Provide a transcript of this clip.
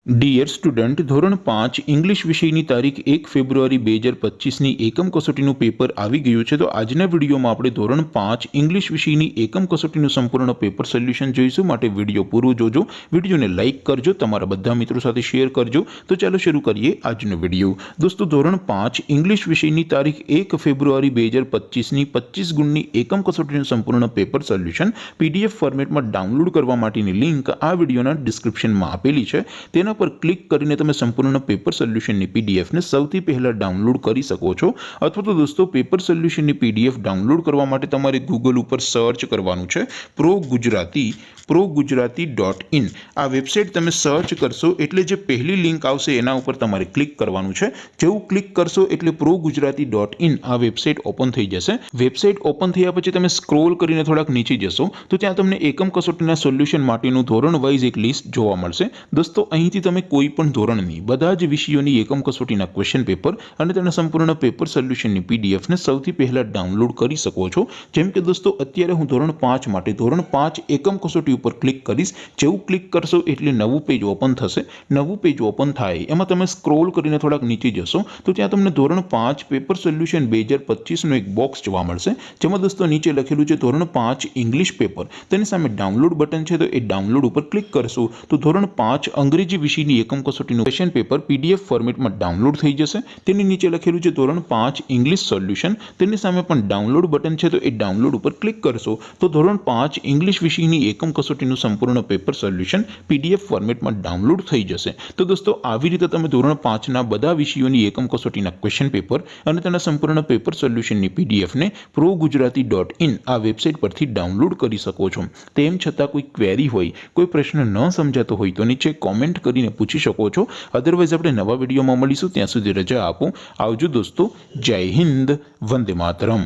Dear student, ધોરણ 5 English વિષયની તારીખ 1 ફેબ્રુઆરી 2025ની એકમ કસોટીનું પેપર આવી ગયું છે। તો આજના વિડીયોમાં આપણે ધોરણ 5 ઇંગ્લિશ વિષયની એકમ કસોટીનું સંપૂર્ણ પેપર સોલ્યુશન જોઈશું। માટે વિડીયો પૂરો જોજો, વિડીયોને લાઇક કરજો, તમારા બધા મિત્રો સાથે શેર કરજો। તો ચાલો શરૂ કરીએ આજનો વિડીયો। દોસ્તો, ધોરણ 5 ઇંગ્લિશ વિષયની તારીખ 1 ફેબ્રુઆરી 2025ની 25 ગુણની એકમ કસોટીનું સંપૂર્ણ પેપર સોલ્યુશન PDF ફોર્મેટમાં ડાઉનલોડ કરવા માટેની લિંક આ વિડીયોના ડિસ્ક્રિપ્શનમાં આપેલી છે। તેના પર ક્લિક કરીને તમે સંપૂર્ણ પેપર સોલ્યુશનની PDF ને સૌથી પહેલા ડાઉનલોડ કરી શકો છો। અથવા તો દોસ્તો, પેપર સોલ્યુશનની PDF ડાઉનલોડ કરવા માટે તમારે ગૂગલ ઉપર સર્ચ કરવાનું છે progujarati.in। આ વેબસાઇટ તમે સર્ચ કરશો એટલે જે પહેલી લિંક આવશે એના ઉપર તમારે ક્લિક કરવાનું છે। જેવું ક્લિક કરશો એટલે progujarati.in આ વેબસાઇટ ઓપન થઈ જશે। વેબસાઇટ ઓપન થયા પછી તમે સ્ક્રોલ કરીને થોડાક નીચે જશો તો ત્યાં તમને એકમ કસોટીના સોલ્યુશન માટેનું ધોરણ વાઇઝ એક લિસ્ટ જોવા મળશે। દોસ્તો, અહીંથી તમે કોઈ પણ ધોરણની બધા જ વિષયોની એકમ કસોટીના ક્વેશ્ચન પેપર અને તેના સંપૂર્ણ પેપર સોલ્યુશનની PDF ને સૌથી પહેલા ડાઉનલોડ કરી શકો છો। જેમ કે દોસ્તો, અત્યારે હું ધોરણ 5 માટે ધોરણ 5 એકમ કસોટી ઉપર ક્લિક કરીશ। જેવું ક્લિક કરશો એટલે નવું પેજ ઓપન થશે। નવું પેજ ઓપન થાય એમાં તમે સ્ક્રોલ કરીને થોડાક નીચે જશો તો ત્યાં તમને ધોરણ 5 પેપર સોલ્યુશન 2025નું એક બોક્સ જોવા મળશે, જેમાં દોસ્તો નીચે લખેલું છે ધોરણ 5 ઇંગ્લિશ પેપર। તેની સામે ડાઉનલોડ બટન છે, તો એ ડાઉનલોડ ઉપર ક્લિક કરશો તો ધોરણ 5 અંગ્રેજી વિષયની એકમ કસોટીનું ક્વેશ્ચન પેપર PDF ફોર્મેટમાં ડાઉનલોડ થઈ જશે। તેની નીચે લખેલું છે ધોરણ 5 ઇંગ્લિશ સોલ્યુશન। તેની સામે પણ ડાઉનલોડ બટન છે, તો એ ડાઉનલોડ ઉપર ક્લિક કરશો તો ધોરણ 5 ઇંગ્લિશ વિષયની એકમ કસોટીનું સંપૂર્ણ પેપર સોલ્યુશન PDF ફોર્મેટમાં ડાઉનલોડ થઈ જશે। તો દોસ્તો, આવી રીતે તમે ધોરણ 5ના બધા વિષયોની એકમ કસોટીના ક્વેશ્ચન પેપર અને તેના સંપૂર્ણ પેપર સોલ્યુશનની PDF ને progujarati.in આ વેબસાઇટ પરથી ડાઉનલોડ કરી શકો છો। તેમ છતાં કોઈ ક્વેરી હોય, કોઈ પ્રશ્ન ન સમજાતો હોય તો નીચે કોમેન્ટ કરીને પૂછી શકો છો। અધરવાઇઝ આપણે નવા વિડીયોમાં મળીશું, ત્યાં સુધી રજા આપો। આવજો દોસ્તો, જય હિન્દ, વંદે માતરમ।